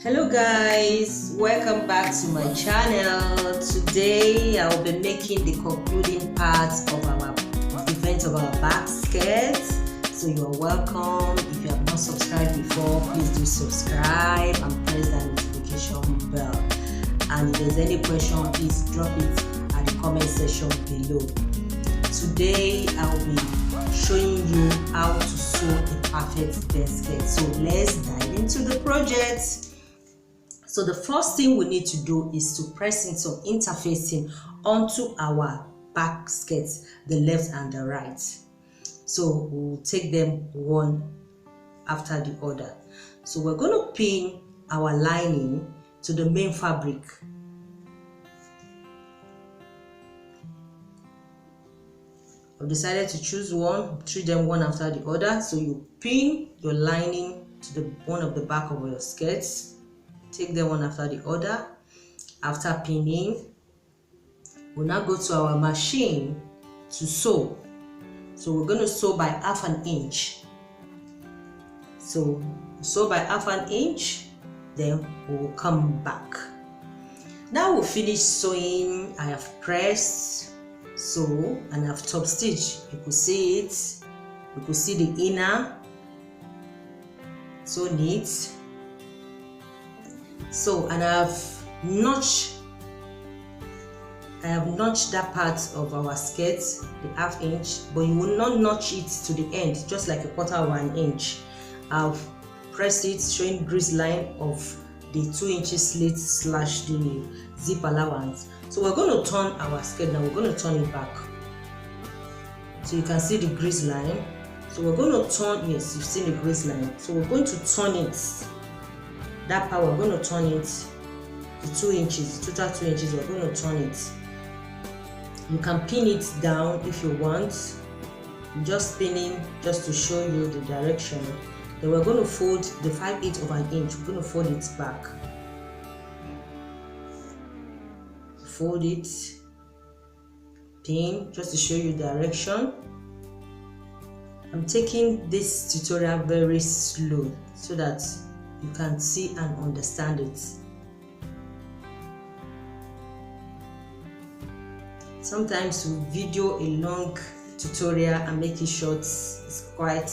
Hello guys, welcome back to my channel. Today I'll be making the concluding parts of the event of our basket. So you're welcome. If you have not subscribed before, please do subscribe and press that notification bell. And if there's any question, please drop it at the comment section below. Today I'll be showing you how to sew a perfect basket. So let's dive into the project. So the first thing we need to do is to press in some interfacing onto our basket, the left and the right. So we'll take them one after the other. So we're going to pin our lining to the main fabric. I've decided to choose one, treat them one after the other. So you pin your lining to the one of the back of your skirts. Take them one after the other. After pinning, we'll now go to our machine to sew. So we're going to sew by ½ inch. So sew by ½ inch, then we'll come back. Now we'll finish sewing. I have pressed, sew, and I've top stitched. You could see it. You could see the inner. So neat. So, and I've notched that part of our skirt, the ½ inch, but you will not notch it to the end, just like a ¼ inch. I've pressed it, showing grease line of the 2 inches slit slash the zip allowance. So we're going to turn our skirt now. We're going to turn it back. So you can see the grease line. So we're going to turn, yes, you've seen the grease line. So we're going to turn it. That part we're going to turn it to 2 inches, total 2 inches. We're going to turn it. You can pin it down if you want. I'm just pinning just to show you the direction. Then we're going to fold the 5/8 of an inch. We're going to fold it back. Fold it, pin just to show you direction. I'm taking this tutorial very slow so that you can see and understand it. Sometimes we video a long tutorial and make it short is quite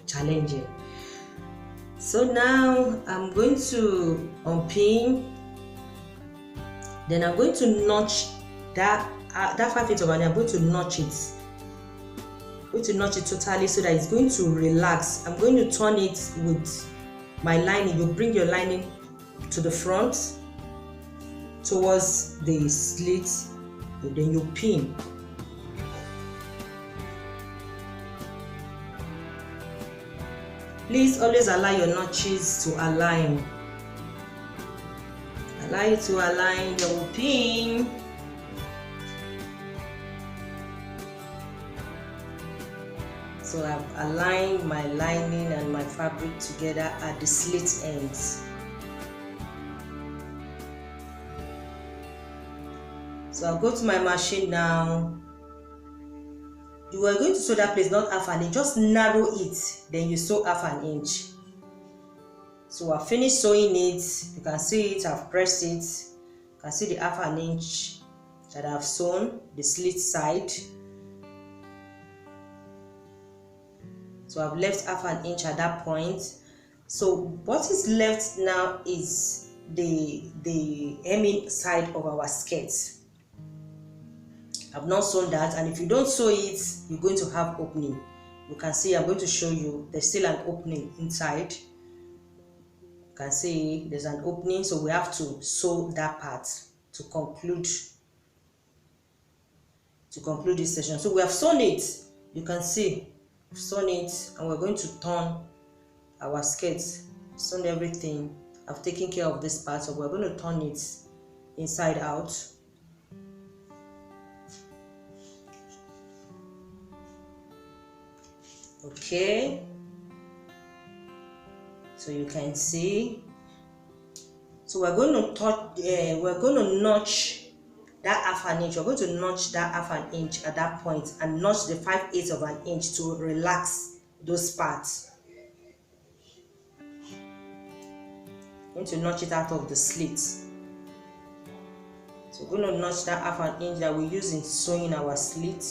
challenging. So now I'm going to unpin. Then I'm going to notch that 5/8 of an inch. I'm going to notch it. I'm going to notch it totally so that it's going to relax. I'm going to turn it with my lining. You bring your lining to the front towards the slit, and then you pin. Please always allow your notches to align. Allow it to align, then we'll pin. So I've aligned my lining and my fabric together at the slit ends. So I'll go to my machine now. You are going to sew that place, not ½ inch, just narrow it, then you sew ½ inch. So I've finished sewing it. You can see it, I've pressed it. You can see the ½ inch that I've sewn, the slit side. So I've left ½ inch at that point. So what is left now is the hemming side of our skirt. I've not sewn that, and if you don't sew it, you're going to have opening. You can see, I'm going to show you, there's still an opening inside. You can see there's an opening, so we have to sew that part to conclude this session. So we have sewn it. You can see we've sewn it, and we're going to turn our skirt. Sewn everything. I've taken care of this part, so we're going to turn it inside out. Okay, so you can see. So we're going to notch that ½ inch. We're going to notch that ½ inch at that point and notch the 5/8 of an inch to relax those parts. I'm going to notch it out of the slit. So we're going to notch that 1/2 inch that we use in sewing our slit.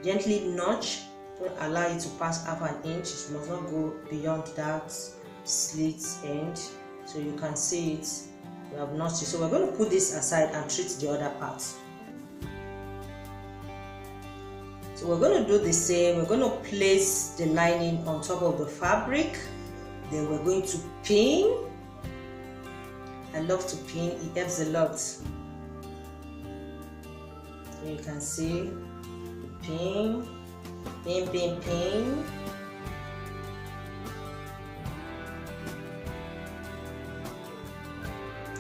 Gently notch, don't allow it to pass 1/2 inch. It must not go beyond that slit end. So you can see it, we have notched it. So we're going to put this aside and treat the other part. So we're going to do the same. We're going to place the lining on top of the fabric. Then we're going to pin. I love to pin, it helps a lot. So you can see, pin, pin, pin, pin.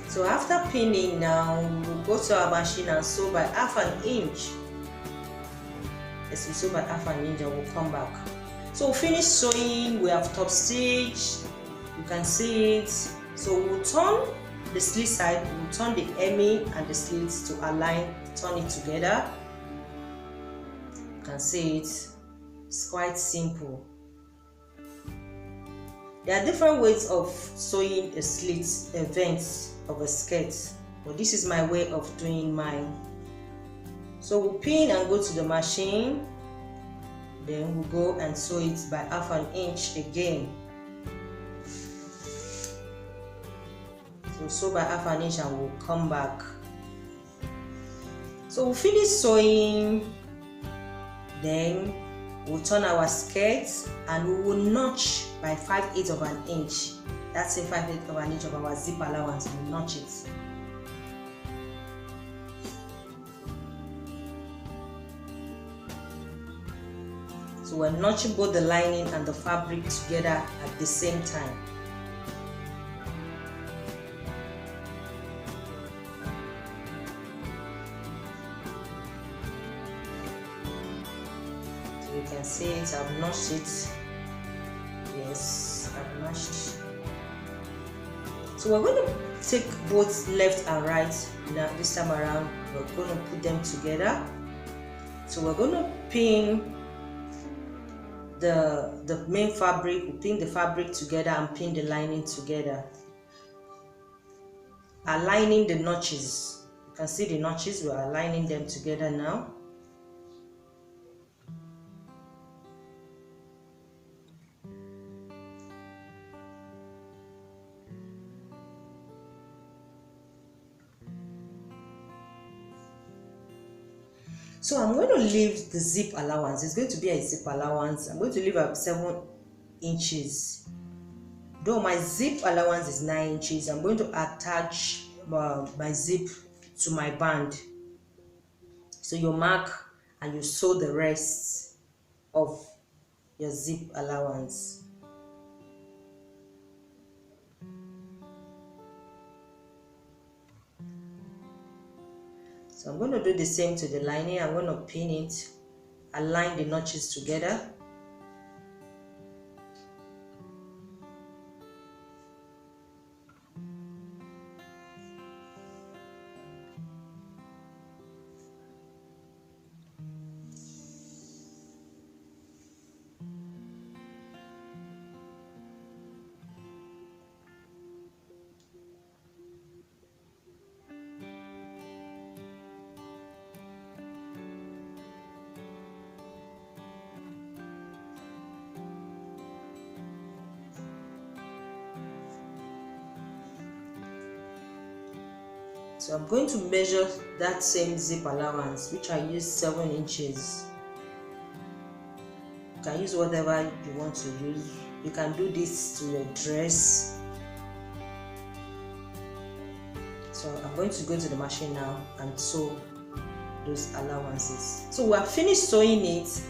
So after pinning now, we'll go to our machine and sew by 1/2 inch. As we sew by 1/2 inch, and we'll come back. So we'll finish sewing, we have top stitch, you can see it. So we'll turn the slit side, we'll turn the hemming and the slits to align, turn it together. You can see it, it's quite simple. There are different ways of sewing a slit event of a skirt, but this is my way of doing mine. So we'll pin and go to the machine, then we'll go and sew it by 1/2 inch again. So sew by 1/2 inch and we'll come back. So we'll finish sewing, then we'll turn our skirt and we will notch by 5/8 of an inch. That's a 5/8 of an inch of our zip allowance. We'll notch it. So we're notching both the lining and the fabric together at the same time. So you can see it, I've notched it. Yes, I've notched. So we're going to take both left and right. Now this time around, we're going to put them together. So we're going to pin the main fabric, we pin the fabric together and pin the lining together, aligning the notches. You can see the notches, we're aligning them together now. So I'm going to leave the zip allowance. It's going to be a zip allowance. I'm going to leave at 7 inches. Though my zip allowance is 9 inches, I'm going to attach my zip to my band. So you mark and you sew the rest of your zip allowance. So I'm going to do the same to the lining. I'm going to pin it, align the notches together. So I'm going to measure that same zip allowance, which I use 7 inches. You can use whatever you want to use. You can do this to your dress. So I'm going to go to the machine now and sew those allowances. So we have finished sewing it,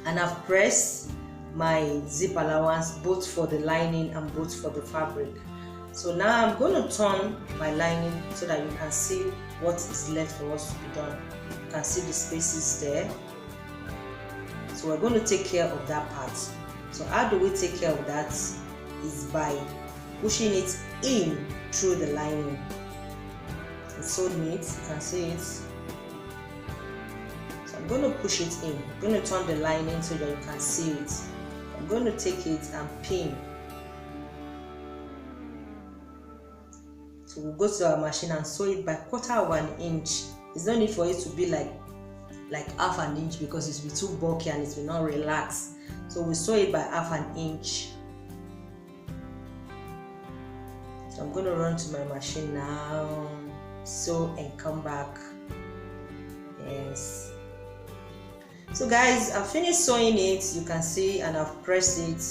and I've pressed my zip allowance both for the lining and both for the fabric. So now I'm going to turn my lining so that you can see what is left for us to be done. You can see the spaces there. So we're going to take care of that part. So how do we take care of that? Is by pushing it in through the lining. It's so neat, you can see it. So I'm going to push it in. I'm going to turn the lining so that you can see it. I'm going to take it and pin. So we'll go to our machine and sew it by 1/4 inch. There's no need for it to be like half an inch because it will be too bulky and it will not relax. So we sew it by 1/2 inch. So I'm going to run to my machine now, sew and come back. Yes. So guys, I've finished sewing it, you can see, and I've pressed it.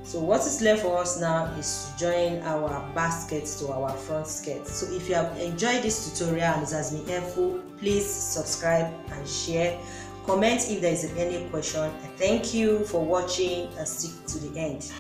So what is left for us now is to join our basket to our front skirt. So if you have enjoyed this tutorial and it has been helpful, please subscribe and share. Comment if there is any question. Thank you for watching and stick to the end.